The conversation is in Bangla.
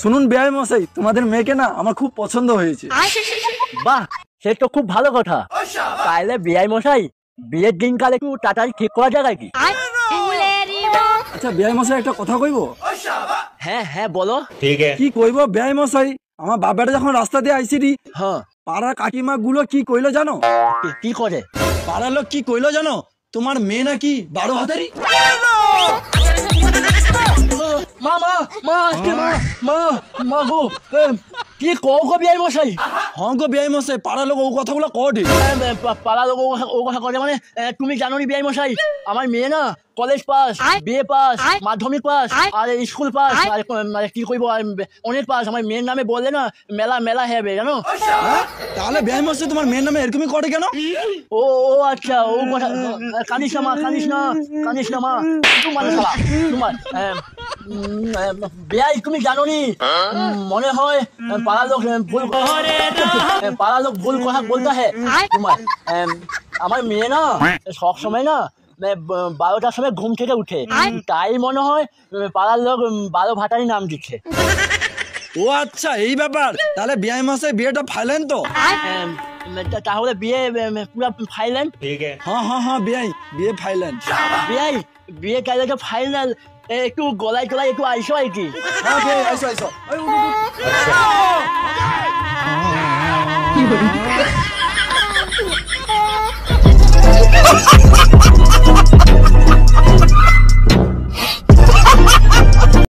শুনুন বেয়াই মশাই, তোমাদের মেয়েকে না আমার খুব পছন্দ হয়েছে। বাহ, সে তো খুব ভালো কথা। তাইলে বেয়াই মশাই, বিয়ের দিনকাল একটু তাড়াতাড়ি ঠিক করা যায় কি? আচ্ছা বেয়াই মশাই, একটা কথা কইব? হ্যাঁ হ্যাঁ বলো। কি কইব বেয়াই মশাই, আমার বাবাটা যখন রাস্তা দিয়ে আইসিরি, হ্যাঁ, পাড়ার কাকিমা গুলো কি কইলো জানো? কি করে? পাড়ার লোক কি কইলো জানো? তোমার মেয়ে নাকি 12 হাতেরই। মা মা মা মা মা মা গো, কি কও গো বেয়াই মশাই? হ্যাঁ গো বেয়াই মশাই, পাড়ার লোক ও কথাগুলো কটে। পাড়া লোক ও কথা করে মানে? তুমি জানো নি বেয়াই মশাই, আমার মেয়ে না কলেজ পাস, বিএ পাস, মাধ্যমিক পাস, আর স্কুল পাস, আর কি কইব অনেক পাস। আমার মেয়ের নামে বললে না মেলা মেলা হবে জানো। তাহলে বেয়াই মশাই তোমার মেয়ের নামে এরকমই করে কেন? ও ও আচ্ছা, ও কথা। কানিস না মা, কানিস না, কানিস না মা। তোমার বেয়াই তুমি জানো নি, মনে হয় পাড়ার লোক ভুল কথা বলতে হয় তোমার। আমার মেয়ে না সব সময় না 12টার সময় ঘুম থেকে উঠে, তাই মনে হয় পাড়ার লোক 12 ভাটারই নাম দিচ্ছে। ও আচ্ছা, এই ব্যাপার। তাহলে বেয়াই মশাই বিয়েটা ফাইলেন তো? তাহলে বিয়ে পুরো ফাইনাল? হ্যাঁ হ্যাঁ হ্যাঁ বেয়াই, বিয়ে ফাইলেন। বিয়ে কালে তো ফাইনাল। একটু গলায় গলায় একটু আইসো আর কি। হ্যাঁ বেয়াই, আইসো আইসো।